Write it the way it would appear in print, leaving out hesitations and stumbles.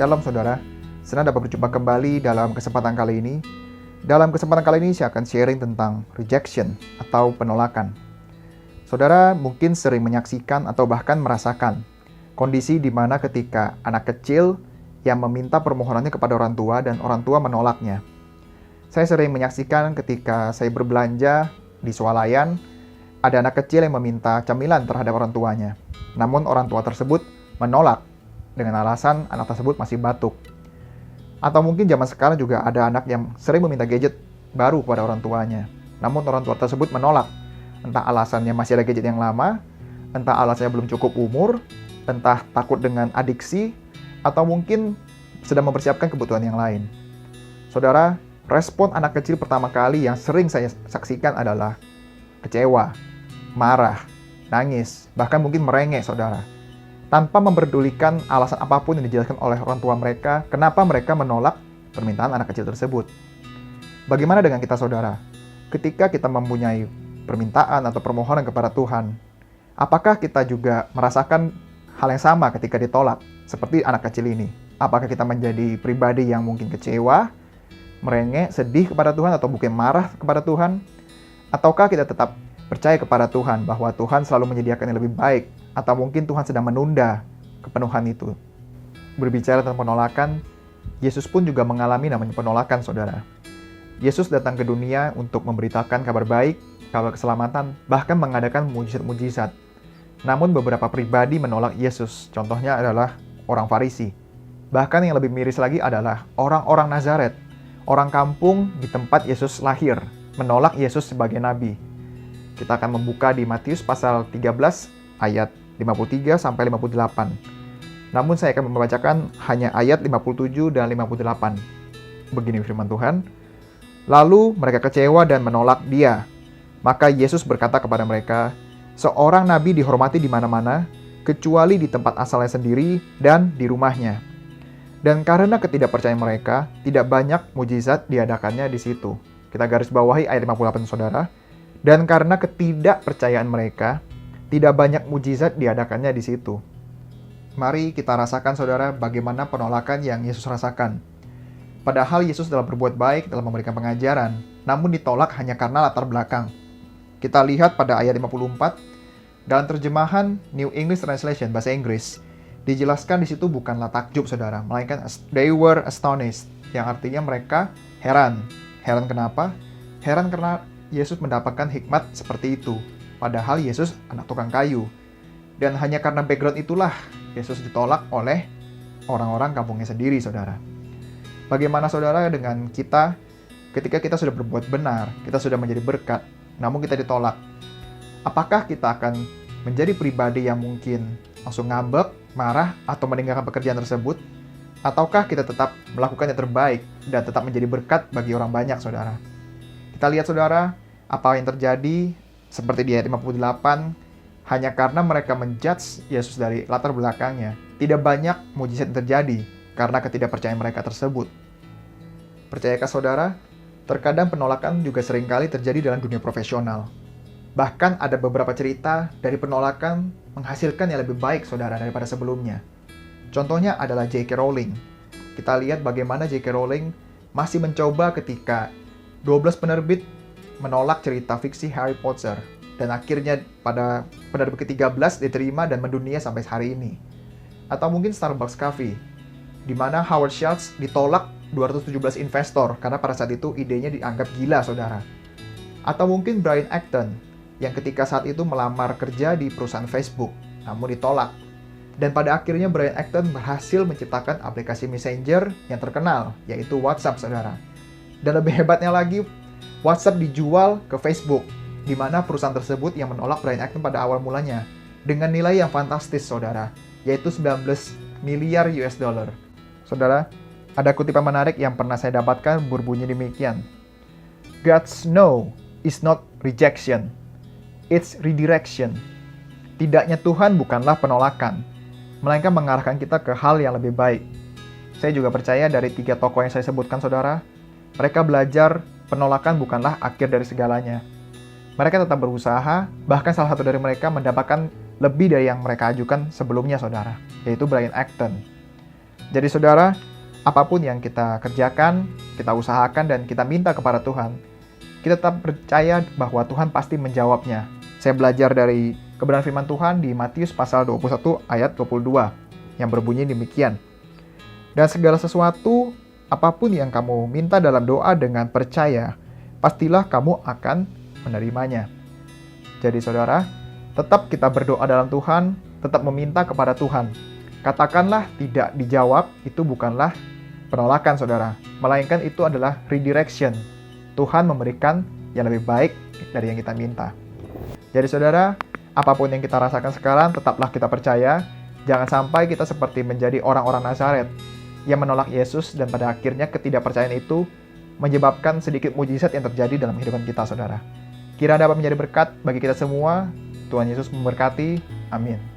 Shalom saudara, senang dapat berjumpa kembali dalam kesempatan kali ini. Dalam kesempatan kali ini saya akan sharing tentang rejection atau penolakan. Saudara mungkin sering menyaksikan atau bahkan merasakan kondisi di mana ketika anak kecil yang meminta permohonannya kepada orang tua dan orang tua menolaknya. Saya sering menyaksikan ketika saya berbelanja di swalayan, ada anak kecil yang meminta camilan terhadap orang tuanya. Namun orang tua tersebut menolak dengan alasan anak tersebut masih batuk. Atau mungkin zaman sekarang juga ada anak yang sering meminta gadget baru kepada orang tuanya. Namun orang tua tersebut menolak. Entah alasannya masih ada gadget yang lama, entah alasannya belum cukup umur, entah takut dengan adiksi, atau mungkin sedang mempersiapkan kebutuhan yang lain. Saudara, respon anak kecil pertama kali yang sering saya saksikan adalah kecewa, marah, nangis, bahkan mungkin merengek, saudara. Tanpa memperdulikan alasan apapun yang dijelaskan oleh orang tua mereka, kenapa mereka menolak permintaan anak kecil tersebut. Bagaimana dengan kita, saudara? Ketika kita mempunyai permintaan atau permohonan kepada Tuhan, apakah kita juga merasakan hal yang sama ketika ditolak, seperti anak kecil ini? Apakah kita menjadi pribadi yang mungkin kecewa, merengek, sedih kepada Tuhan, atau mungkin marah kepada Tuhan? Ataukah kita tetap percaya kepada Tuhan bahwa Tuhan selalu menyediakan yang lebih baik, atau mungkin Tuhan sedang menunda kepenuhan itu? Berbicara tentang penolakan, Yesus pun juga mengalami namanya penolakan, saudara. Yesus datang ke dunia untuk memberitakan kabar baik, kabar keselamatan, bahkan mengadakan mujizat-mujizat. Namun beberapa pribadi menolak Yesus, contohnya adalah orang Farisi. Bahkan yang lebih miris lagi adalah orang-orang Nazaret, orang kampung di tempat Yesus lahir, menolak Yesus sebagai nabi. Kita akan membuka di Matius pasal 13 ayat 53 sampai 58. Namun saya akan membacakan hanya ayat 57 dan 58. Begini firman Tuhan. Lalu mereka kecewa dan menolak Dia. Maka Yesus berkata kepada mereka, seorang nabi dihormati di mana-mana, kecuali di tempat asalnya sendiri dan di rumahnya. Dan karena ketidakpercayaan mereka, tidak banyak mujizat diadakannya di situ. Kita garis bawahi ayat 58, saudara. Dan karena ketidakpercayaan mereka, tidak banyak mujizat diadakannya di situ. Mari kita rasakan, saudara, bagaimana penolakan yang Yesus rasakan. Padahal Yesus telah berbuat baik, telah memberikan pengajaran, namun ditolak hanya karena latar belakang. Kita lihat pada ayat 54, dalam terjemahan New English Translation, bahasa Inggris, dijelaskan di situ bukanlah takjub, saudara, melainkan they were astonished, yang artinya mereka heran. Heran kenapa? Heran karena Yesus mendapatkan hikmat seperti itu. Padahal Yesus anak tukang kayu. Dan hanya karena background itulah Yesus ditolak oleh orang-orang kampungnya sendiri, saudara. Bagaimana, saudara, dengan kita ketika kita sudah berbuat benar, kita sudah menjadi berkat, namun kita ditolak? Apakah kita akan menjadi pribadi yang mungkin langsung ngambek, marah, atau meninggalkan pekerjaan tersebut? Ataukah kita tetap melakukan yang terbaik dan tetap menjadi berkat bagi orang banyak, saudara? Kita lihat, saudara, apa yang terjadi seperti di ayat 58, hanya karena mereka menjudge Yesus dari latar belakangnya. Tidak banyak mujizat yang terjadi karena ketidakpercayaan mereka tersebut. Percayakah, saudara? Terkadang penolakan juga seringkali terjadi dalam dunia profesional. Bahkan ada beberapa cerita dari penolakan menghasilkan yang lebih baik, saudara, daripada sebelumnya. Contohnya adalah J.K. Rowling. Kita lihat bagaimana J.K. Rowling masih mencoba ketika 12 penerbit menolak cerita fiksi Harry Potter. Dan akhirnya pada penerbit ke-13 diterima dan mendunia sampai hari ini. Atau mungkin Starbucks Coffee, di mana Howard Schultz ditolak 217 investor karena pada saat itu idenya dianggap gila, saudara. Atau mungkin Brian Acton, yang ketika saat itu melamar kerja di perusahaan Facebook, namun ditolak. Dan pada akhirnya Brian Acton berhasil menciptakan aplikasi Messenger yang terkenal, yaitu WhatsApp, saudara. Dan lebih hebatnya lagi, WhatsApp dijual ke Facebook, di mana perusahaan tersebut yang menolak Brian Acton pada awal mulanya, dengan nilai yang fantastis, saudara, yaitu 19 miliar US dollar. Saudara, ada kutipan menarik yang pernah saya dapatkan berbunyi demikian. God's no is not rejection, it's redirection. Tidaknya Tuhan bukanlah penolakan, melainkan mengarahkan kita ke hal yang lebih baik. Saya juga percaya dari 3 tokoh yang saya sebutkan, saudara, mereka belajar penolakan bukanlah akhir dari segalanya. Mereka tetap berusaha, bahkan salah satu dari mereka mendapatkan lebih dari yang mereka ajukan sebelumnya, saudara, yaitu Brian Acton. Jadi saudara, apapun yang kita kerjakan, kita usahakan, dan kita minta kepada Tuhan, kita tetap percaya bahwa Tuhan pasti menjawabnya. Saya belajar dari kebenaran firman Tuhan di Matius pasal 21 ayat 22 yang berbunyi demikian. Dan segala sesuatu, apapun yang kamu minta dalam doa dengan percaya, pastilah kamu akan menerimanya. Jadi saudara, tetap kita berdoa dalam Tuhan, tetap meminta kepada Tuhan. Katakanlah tidak dijawab, itu bukanlah penolakan saudara, melainkan itu adalah redirection. Tuhan memberikan yang lebih baik dari yang kita minta. Jadi saudara, apapun yang kita rasakan sekarang, tetaplah kita percaya. Jangan sampai kita seperti menjadi orang-orang Nazaret yang menolak Yesus dan pada akhirnya ketidakpercayaan itu menyebabkan sedikit mujizat yang terjadi dalam kehidupan kita saudara. Kiranya dapat menjadi berkat bagi kita semua. Tuhan Yesus memberkati. Amin.